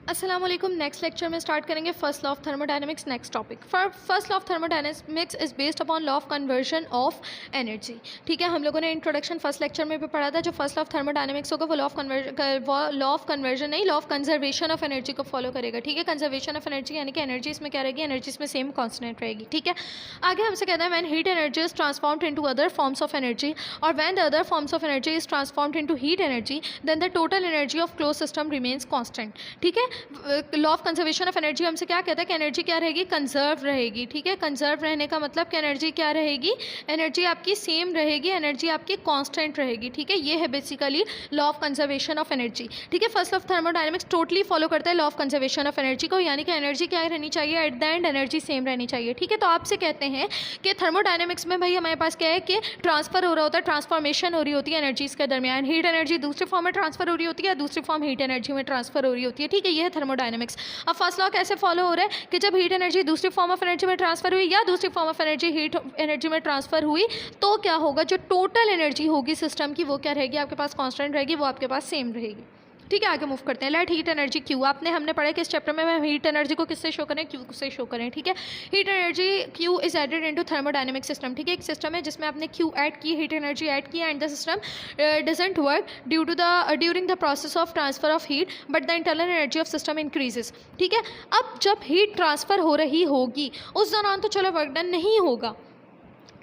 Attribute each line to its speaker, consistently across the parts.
Speaker 1: अस्सलाम वालेकुम। Next lecture में स्टार्ट करेंगे first law of thermodynamics. Next topic first law of thermodynamics is based upon law of conversion of energy. ठीक है, हम लोगों ने इंट्रोडक्शन फर्स्ट लेक्चर में भी पढ़ा था। जो फर्स्ट लॉ ऑफ थर्मोडायनेमिक्स होगा वो लॉ ऑफ कन्वर्जन नहीं, law of conservation of energy को फॉलो करेगा। ठीक है, कंजर्वेशन ऑफ एनर्जी यानी कि एनर्जी इसमें क्या रहेगी, एनर्जी इसमें सेम कॉन्स्टेंट रहेगी। ठीक है, आगे हमसे कहते हैं when heat energy is transformed into other forms of energy और when the other forms of energy is transformed into heat energy then the total energy of close system remains constant. ठीक है, law of conservation of energy हमसे क्या कहता है कि energy क्या रहेगी, कंजर्व रहेगी। ठीक है, कंजर्व रहने का मतलब कि एनर्जी क्या रहेगी, एनर्जी आपकी सेम रहेगी, एनर्जी आपकी कांस्टेंट रहेगी। ठीक है, ये है basically law of conservation of energy. ठीक है, first of thermodynamics totally follow करता है law of conservation of energy को, यानी कि एनर्जी क्या रहनी चाहिए, at the end energy same रहनी चाहिए। ठीक है, तो आपसे कहते हैं कि थर्मोडायनेमिक्स में भाई हमारे पास क्या है कि ट्रांसफर हो रहा होता है, ट्रांसफॉर्मेशन हो रही होती है एनर्जीज के दरमियान। हीट एनर्जी दूसरी फॉर्म में ट्रांसफर हो रही होती है, दूसरी फॉर्म हीट एनर्जी में ट्रांसफर हो रही होती है। ठीक है, ये है थर्मोडायनेमिक्स। अब फर्स्ट लॉ कैसे फॉलो हो रहा है कि जब हीट एनर्जी दूसरी फॉर्म ऑफ एनर्जी में ट्रांसफर हुई या दूसरी form of energy heat energy में ट्रांसफर हुई तो क्या होगा, जो टोटल एनर्जी होगी सिस्टम की वो क्या रहेगी, आपके पास कांस्टेंट रहेगी, वो आपके पास सेम रहेगी। ठीक है, आगे मूव करते हैं। लेट हीट एनर्जी क्यू, हमने पढ़ा कि इस चैप्टर में हम हीट एनर्जी को किससे शो करें, क्यू से शो करें। ठीक है, heat energy Q is added into thermodynamic system. ठीक है, एक सिस्टम है जिसमें आपने क्यू ऐड की, हीट एनर्जी ऐड की and the system doesn't work during the process of transfer of heat but the internal energy of system increases. ठीक है, अब जब हीट ट्रांसफर हो रही होगी उस दौरान तो चलो वर्क डन नहीं होगा।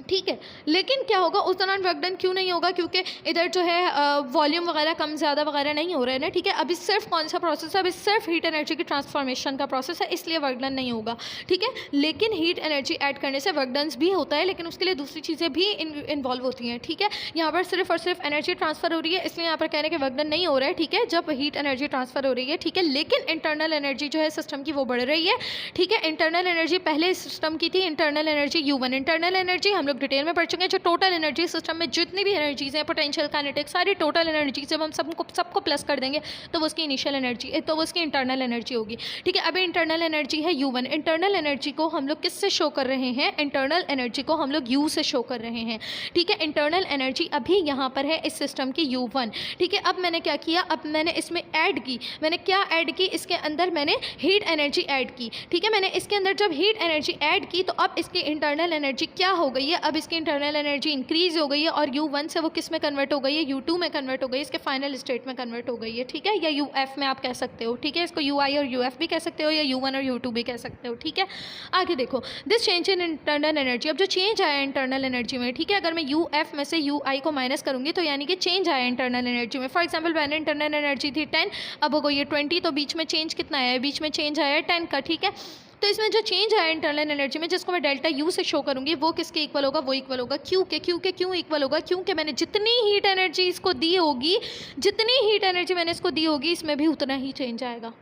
Speaker 1: ठीक है, लेकिन क्या होगा उस दौरान वर्क डन क्यों नहीं होगा, क्योंकि इधर जो है वॉल्यूम वगैरह कम ज़्यादा वगैरह नहीं हो रहे हैं ना। ठीक है, अभी सिर्फ कौन सा प्रोसेस है, अभी सिर्फ हीट एनर्जी की ट्रांसफॉर्मेशन का प्रोसेस है, इसलिए वर्क डन नहीं होगा। ठीक है, लेकिन हीट एनर्जी ऐड करने से वर्क डन भी होता है, लेकिन उसके लिए दूसरी चीज़ें भी इन्वॉल्व होती हैं। ठीक है, यहाँ पर सिर्फ और सिर्फ एनर्जी ट्रांसफर हो रही है, इसलिए यहाँ पर कहने के वर्क डन नहीं हो रहा है। ठीक है, जब हीट एनर्जी ट्रांसफर हो रही है। ठीक है, लेकिन इंटरनल एनर्जी जो है सिस्टम की वो बढ़ रही है। ठीक है, इंटरनल एनर्जी पहले सिस्टम की थी internal energy U1। Internal energy हम लोग डिटेल में पढ़ चुके हैं। जो टोटल एनर्जी सिस्टम में जितनी भी एनर्जीज हैं, पोटेंशियल, काइनेटिक, सारी टोटल एनर्जी जब हम सबको प्लस कर देंगे तो वो उसकी इनिशियल एनर्जी, तो वो उसकी इंटरनल एनर्जी होगी। ठीक है, अभी इंटरनल एनर्जी है U1। इंटरनल एनर्जी को हम लोग किससे शो कर रहे हैं, इंटरनल एनर्जी को हम लोग U से शो कर रहे हैं। ठीक है, इंटरनल एनर्जी अभी यहाँ पर है इस सिस्टम की U1। ठीक है, अब मैंने क्या किया, अब मैंने इसमें ऐड की, मैंने क्या ऐड की, इसके अंदर मैंने हीट एनर्जी ऐड की। ठीक है, मैंने इसके अंदर जब हीट एनर्जी ऐड की तो अब इसकी इंटरनल एनर्जी क्या हो गई है, अब इसकी इंटरनल एनर्जी इंक्रीज हो गई है और U1 से वो किस में कन्वर्ट हो गई है, U2 में कन्वर्ट हो गई है, इसके फाइनल स्टेट में कन्वर्ट हो गई है। ठीक है, या UF में आप कह सकते हो। ठीक है, इसको UI और UF भी कह सकते हो या U1 और U2 भी कह सकते हो। ठीक है, आगे देखो, this change in internal energy, अब जो चेंज आया इंटरनल एनर्जी में। ठीक है, अगर मैं UF में से UI को माइनस करूंगी तो यानी कि चेंज आया इंटरनल एनर्जी में। फॉर एग्जाम्पल मैंने इंटरनल एनर्जी थी 10, अब हो गई है 20, तो बीच में चेंज कितना आया है, बीच में चेंज आया है 10 का। ठीक है, तो इसमें जो चेंज आया इंटरनल एनर्जी में, जिसको मैं डेल्टा U से शो करूंगी, वो किसके इक्वल होगा, वो इक्वल होगा क्यू के क्यों इक्वल होगा, क्योंकि मैंने जितनी हीट एनर्जी इसको दी होगी, जितनी हीट एनर्जी मैंने इसको दी होगी, इसमें भी उतना ही चेंज आएगा।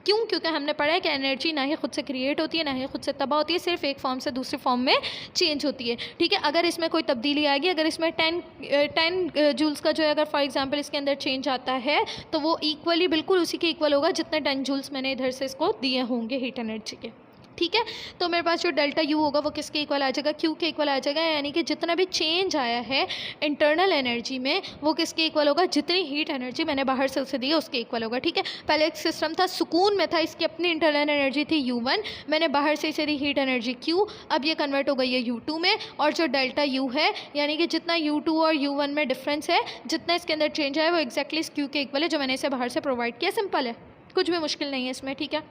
Speaker 1: क्यों, क्योंकि हमने पढ़ा है कि एनर्जी ना ही खुद से क्रिएट होती है ना ही खुद से तबाह होती है, सिर्फ एक फॉर्म से दूसरी फॉर्म में चेंज होती है। ठीक है, अगर इसमें कोई तब्दीली आएगी, अगर इसमें 10 जूल्स का जो है अगर फॉर एग्जांपल इसके अंदर चेंज आता है तो वो इक्वली बिल्कुल उसी के इक्वल होगा जितने 10 जूल्स मैंने इधर से इसको दिए होंगे हीट एनर्जी के। ठीक है, तो मेरे पास जो डेल्टा U होगा वो किसके इक्वल आ जाएगा, Q के इक्वल आ जाएगा, यानी कि जितना भी चेंज आया है इंटरनल एनर्जी में वो किसके इक्वल होगा, जितनी हीट एनर्जी मैंने बाहर से उसे दी है उसके इक्वल होगा। ठीक है, पहले एक सिस्टम था सुकून में था, इसकी अपनी इंटरनल एनर्जी थी U1, मैंने बाहर से इसे दी हीट एनर्जी Q, अब ये कन्वर्ट हो गई है U2 में, और जो डेल्टा U है यानी कि जितना U2 और U1 में डिफरेंस है, जितना इसके अंदर चेंज आया वो एक्जैक्टली इस Q के इक्वल है जो मैंने इसे बाहर से प्रोवाइड किया। सिंपल है, कुछ भी मुश्किल नहीं है इसमें। ठीक है,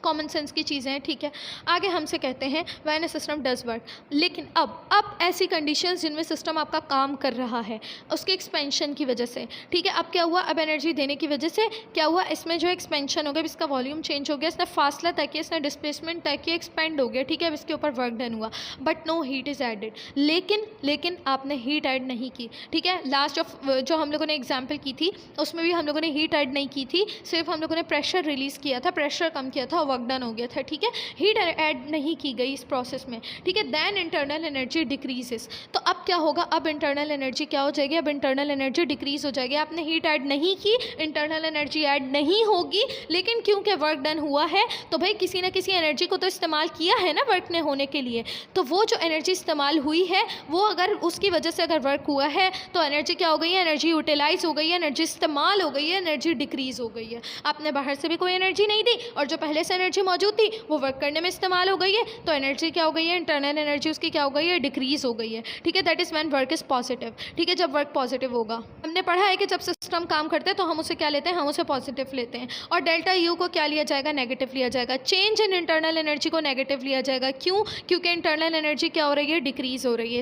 Speaker 1: कॉमन सेंस की चीज़ें हैं। ठीक है, आगे हमसे कहते हैं when a system does work, लेकिन अब ऐसी कंडीशंस जिनमें सिस्टम आपका काम कर रहा है उसके एक्सपेंशन की वजह से। ठीक है, अब क्या हुआ, अब एनर्जी देने की वजह से क्या हुआ, इसमें जो एक्सपेंशन हो गया, इसका वॉल्यूम चेंज हो गया, इसने फासला तय किया, इसने डिस्प्लेसमेंट तय किया, एक्सपेंड हो गया। ठीक है, अब इसके ऊपर वर्क डन हुआ but no heat is added, लेकिन आपने हीट ऐड नहीं की। ठीक है, लास्ट ऑफ जो हम लोगों ने एग्जाम्पल की थी उसमें भी हम लोगों ने हीट ऐड नहीं की थी, सिर्फ हम लोगों ने प्रेशर रिलीज़ किया था, प्रेशर कम किया था, वर्क डन हो गया था, ठीक है, हीट ऐड नहीं की गई इस प्रोसेस में, ठीक है, देन इंटरनल एनर्जी डिक्रीजेस। तो अब क्या होगा, अब इंटरनल एनर्जी क्या हो जाएगी, अब इंटरनल एनर्जी डिक्रीज हो जाएगी। आपने हीट ऐड नहीं की, इंटरनल एनर्जी ऐड नहीं होगी, लेकिन क्योंकि वर्क डन हुआ है तो भाई किसी ना किसी एनर्जी को तो इस्तेमाल किया है ना वर्क ने होने के लिए, तो वो जो एनर्जी इस्तेमाल हुई है वो अगर उसकी वजह से अगर वर्क हुआ है तो एनर्जी क्या हो गई है, एनर्जी यूटिलाइज हो गई है, एनर्जी इस्तेमाल हो गई है, एनर्जी डिक्रीज हो गई है। आपने बाहर से भी कोई एनर्जी नहीं दी और जो पहले से एनर्जी मौजूद थी वो वर्क करने में इस्तेमाल हो गई है, तो एनर्जी क्या हो गई है, इंटरनल एनर्जी उसकी क्या हो गई है, डिक्रीज हो गई है, ठीक है, that is when work is positive, ठीक है, जब वर्क पॉजिटिव होगा। हमने पढ़ा है कि जब सिस्टम काम करते हैं तो हम उसे क्या लेते हैं, हम उसे पॉजिटिव लेते हैं, और डेल्टा यू को क्या लिया जाएगा, नेगेटिव लिया जाएगा। चेंज इन इंटरनल एनर्जी को नेगेटिव लिया जाएगा, क्यों, क्योंकि इंटरनल एनर्जी क्या हो रही है, डिक्रीज हो रही है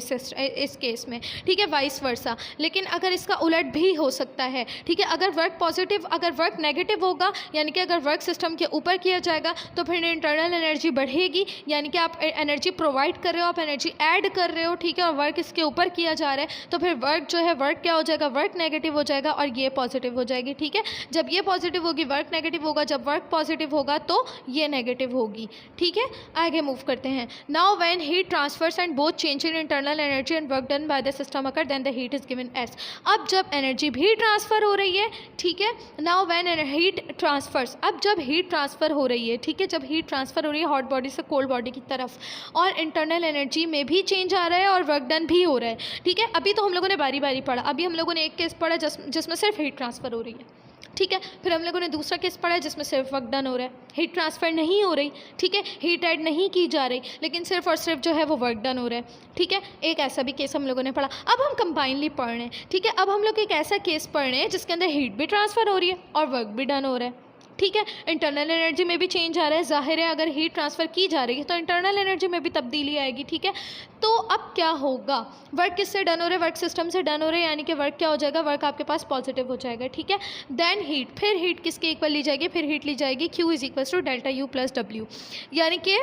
Speaker 1: इस केस में, ठीक है, वाइस वर्सा। लेकिन अगर इसका उलट भी हो सकता है, ठीक है, अगर वर्क पॉजिटिव, अगर वर्क नेगेटिव होगा, यानी कि अगर वर्क सिस्टम के ऊपर किया जाएगा तो फिर इंटरनल एनर्जी बढ़ेगी, यानी कि आप एनर्जी प्रोवाइड कर रहे हो, आप एनर्जी ऐड कर रहे हो, ठीक है, और वर्क इसके ऊपर किया जा रहा है, तो फिर वर्क जो है, वर्क क्या हो जाएगा, वर्क नेगेटिव हो जाएगा और ये पॉजिटिव हो जाएगी, ठीक है। जब ये पॉजिटिव होगी वर्क नेगेटिव होगा, जब वर्क पॉजिटिव होगा तो ये नेगेटिव होगी, ठीक है। आगे मूव करते हैं। Now when heat transfers and both change in internal energy and work done by the system occur then the heat is given as. अब जब एनर्जी भी ट्रांसफर हो रही है, ठीक है, नाउ व्हेन हीट ट्रांसफर्स, अब जब हीट ट्रांसफर हो रही है, ठीक है, जब हीट ट्रांसफर हो रही है हॉट बॉडी से कोल्ड बॉडी की तरफ और इंटरनल एनर्जी में भी चेंज आ रहा है और वर्क डन भी हो रहा है, ठीक है। अभी तो हम लोगों ने बारी बारी पढ़ा, अभी हम लोगों ने एक केस पढ़ा जिसमें सिर्फ हीट ट्रांसफर हो रही है, ठीक है, फिर हम लोगों ने दूसरा केस पढ़ा है जिसमें सिर्फ वर्क डन हो रहा है, हीट ट्रांसफ़र नहीं हो रही, ठीक है, हीट ऐड नहीं की जा रही, लेकिन सिर्फ और सिर्फ जो है वो वर्क डन हो रहा है, ठीक है। एक ऐसा भी केस हम लोगों ने पढ़ा। अब हम कंबाइनली पढ़ रहे हैं, ठीक है, अब हम लोग एक ऐसा केस पढ़ रहे हैं जिसके अंदर हीट भी ट्रांसफ़र हो रही है और वर्क भी डन हो रहा है, ठीक है, इंटरनल एनर्जी में भी चेंज आ रहा है, जाहिर है अगर हीट ट्रांसफ़र की जा रही है तो इंटरनल एनर्जी में भी तब्दीली आएगी, ठीक है। तो अब क्या होगा, वर्क किससे डन हो रहा है, वर्क सिस्टम से डन हो रहा है, यानी कि वर्क क्या हो जाएगा, वर्क आपके पास पॉजिटिव हो जाएगा, ठीक है। देन हीट, फिर हीट किसके इक्वल ली जाएगी, फिर हीट ली जाएगी Q is equal to delta U plus W, यानी कि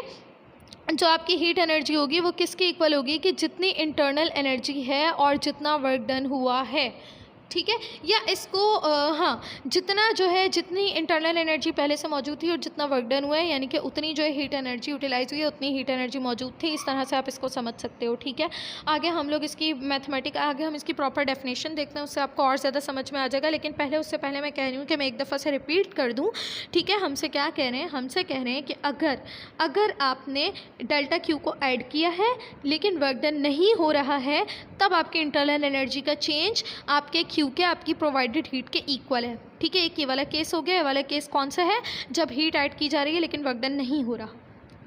Speaker 1: जो आपकी हीट एनर्जी होगी वो किसके इक्वल होगी, कि जितनी इंटरनल एनर्जी है और जितना वर्क डन हुआ है, ठीक है, या इसको हाँ, जितना जो है, जितनी इंटरनल एनर्जी पहले से मौजूद थी और जितना वर्क डन हुआ है, यानी कि उतनी जो है हीट एनर्जी यूटिलाइज हुई है, उतनी हीट एनर्जी मौजूद थी, इस तरह से आप इसको समझ सकते हो, ठीक है। आगे हम लोग इसकी आगे हम इसकी प्रॉपर डेफिनेशन देखते हैं, उससे आपको और ज़्यादा समझ में आ जाएगा। लेकिन उससे पहले मैं कह रही हूँ कि मैं एक दफ़ा से रिपीट कर दूँ, ठीक है। हमसे क्या कह रहे हैं, हमसे कह रहे हैं कि अगर आपने डेल्टा क्यू को ऐड किया है लेकिन वर्क डन नहीं हो रहा है, तब आपकी इंटरनल एनर्जी का चेंज आपके क्यू के, आपकी प्रोवाइडेड हीट के इक्वल है, ठीक है। एक ये वाला केस हो गया। ये वाला केस कौन सा है, जब हीट ऐड की जा रही है लेकिन वर्क डन नहीं हो रहा,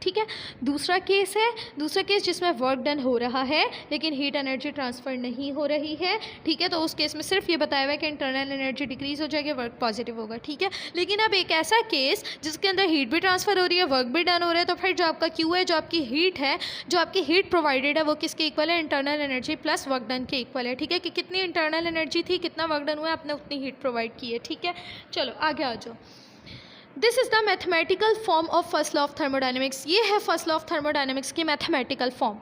Speaker 1: ठीक है। दूसरा केस है, दूसरा केस जिसमें वर्क डन हो रहा है लेकिन हीट एनर्जी ट्रांसफ़र नहीं हो रही है, ठीक है। तो उस केस में सिर्फ ये बताया हुआ है कि इंटरनल एनर्जी डिक्रीज़ हो जाएगी, वर्क पॉजिटिव होगा, ठीक है। लेकिन अब एक ऐसा केस जिसके अंदर हीट भी ट्रांसफ़र हो रही है, वर्क भी डन हो रहा है, तो फिर जो आपका क्यू है, जो आपकी हीट है, जो आपकी हीट प्रोवाइडेड है, वो किसके इक्वल है, internal energy plus work done के इक्वल है, ठीक है। कि कितनी इंटरनल एनर्जी थी, कितना वर्क डन हुआ है, आपने उतनी हीट प्रोवाइड की है, ठीक है। चलो आगे आ जाओ। This is the mathematical form of first law of thermodynamics. ये है फर्स्ट लॉ ऑफ थर्मोडायनेमिक्स की मैथमेटिकल फॉर्म,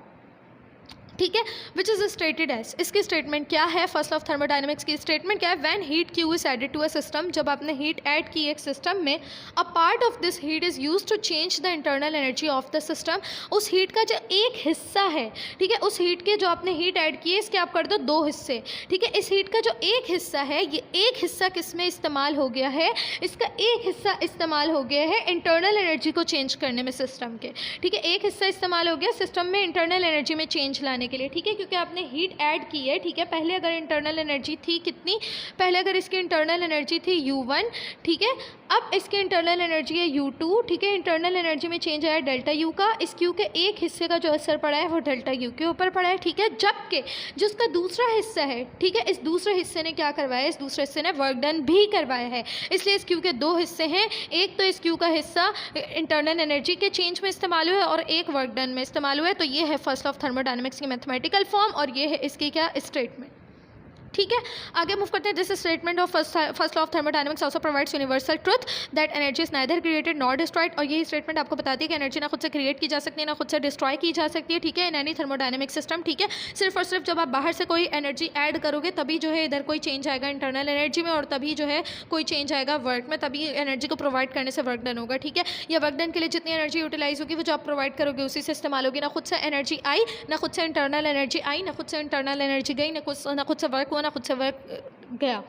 Speaker 1: ठीक है, विच इज़ स्टेटेड एज। इसकी स्टेटमेंट क्या है, फर्स्ट लॉ ऑफ थर्मोडायनेमिक्स की स्टेटमेंट क्या है, when heat Q is added to a system, जब आपने हीट ऐड की एक सिस्टम में, a part of this heat is use to change the internal energy of the system. उस heat का जो एक हिस्सा है, ठीक है, उस हीट के जो आपने हीट ऐड की है, इसके आप कर दो दो हिस्से, ठीक है। इस हीट का जो एक हिस्सा है, ये एक हिस्सा किस में इस्तेमाल हो गया है, इसका एक हिस्सा इस्तेमाल हो गया है इंटरनल एनर्जी को चेंज करने में सिस्टम के, ठीक है। एक हिस्सा इस्तेमाल हो गया सिस्टम में इंटरनल एनर्जी में चेंज लाने के लिए, ठीक है, क्योंकि आपने हीट ऐड की है, ठीक है। पहले अगर इंटरनल एनर्जी थी कितनी, पहले अगर इसकी इंटरनल एनर्जी थी U1, ठीक है। अब इसकी इंटरनल एनर्जी है U2, ठीक है। इंटरनल एनर्जी में चेंज आया डेल्टा U का, इस Q के एक हिस्से का जो असर पड़ा है वो डेल्टा U के ऊपर पड़ा है, ठीक है। जबकि जिसका दूसरा हिस्सा है, ठीक है, इस दूसरे हिस्से ने क्या करवाया है, इस दूसरे हिस्से ने वर्क डन भी करवाया है, इसलिए इस Q के दो हिस्से हैं। एक तो इस Q का हिस्सा इंटरनल एनर्जी के चेंज में इस्तेमाल हुआ है और एक वर्क डन में इस्तेमाल हुआ है। तो ये है फर्स्ट ऑफ थर्मोडायनेमिक्स की मैथमेटिकल फॉर्म और ये है इसकी क्या, स्टेटमेंट, ठीक है, आगे मूव करते हैं। This statement of first law of thermodynamics also provides universal truth that energy is neither created not destroyed. और यही स्टेटमेंट आपको बताती है कि एनर्जी ना खुद से क्रिएट की जा सकती है ना खुद से डिस्ट्रॉय की जा सकती है, ठीक है, इन एनी थर्मोडायनेमिक सिस्टम। ठीक है, सिर्फ और सिर्फ जब आप बाहर से कोई एनर्जी ऐड करोगे तभी जो है इधर कोई चेंज आएगा इंटरनल एनर्जी में, और तभी जो है कोई चेंज आएगा वर्क में, तभी एनर्जी को प्रोवाइड करने से वर्क डन होगा। ठीक है, या वर्क डन के लिए जितनी एनर्जी यूटिलाइज होगी वो जो आप प्रोवाइड करोगे उसी से इस्तेमाल होगी। ना खुद से एनर्जी आई, ना खुद से इंटरनल एनर्जी आई, ना खुद से इंटरनल एनर्जी गई, ना खुद से वर्क हुआ, ना खुद से वर्क गया।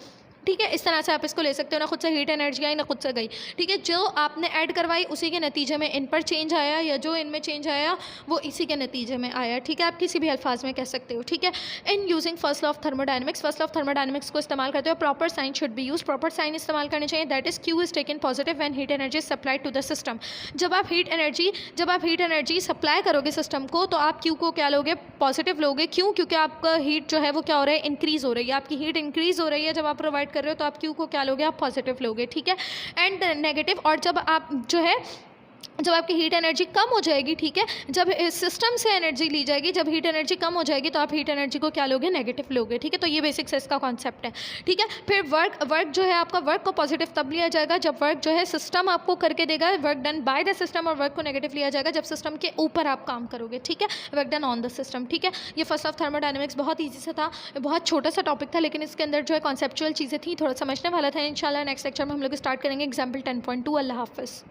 Speaker 1: ठीक है, इस तरह से आप इसको ले सकते हो। ना खुद से हीट एनर्जी आई, ना खुद से गई। ठीक है, जो आपने ऐड करवाई उसी के नतीजे में इन पर चेंज आया, या जो इनमें चेंज आया वो इसी के नतीजे में आया। ठीक है, आप किसी भी अल्फाज में कह सकते हो। ठीक है, in using first law of thermodynamics, first law of thermodynamics को इस्तेमाल करते हो proper sign should be use, proper sign इस्तेमाल करने चाहिए। That is Q is taken positive when heat energy is supplied to the system. जब आप heat energy supply करोगे सिस्टम को तो आप क्यू को क्या लोगे, पॉजिटिव लोगे। क्यों? क्योंकि आपका हीट जो है वो क्या हो रहा है, इंक्रीज़ हो रही है। आपकी हीट इंक्रीज़ हो रही है जब आप प्रोवाइड कर रहे हो, तो आप क्यू को क्या लोगे, आप पॉजिटिव लोगे। ठीक है, एंड नेगेटिव, और जब आप जो है जब आपकी हीट एनर्जी कम हो जाएगी, ठीक है, जब सिस्टम से एनर्जी ली जाएगी, जब हीट एनर्जी कम हो जाएगी तो आप हीट एनर्जी को क्या लोगे, नेगेटिव लोगे। ठीक है, तो ये बेसिक से इसका कॉन्सेप्ट है। ठीक है, फिर वर्क जो है आपका, वर्क को पॉजिटिव तब लिया जाएगा जब वर्क जो है सिस्टम आपको करके देगा, work done by the system, और वर्क को नेगेटिव लिया जाएगा जब सिस्टम के ऊपर आप काम करोगे। ठीक है, work done on the system. ठीक है, ये फर्स्ट ऑफ थर्मोडायनेमिक्स बहुत ईजी से था, बहुत छोटा सा टॉपिक था, लेकिन इसके अंदर जो है कॉन्सेप्चुअल चीज़ें थी, थोड़ा समझने वाला था। इंशाल्लाह नेक्स्ट लेक्चर में हम लोग स्टार्ट करेंगे एग्जाम्पल 10.2। अल्लाह हाफ़िज़।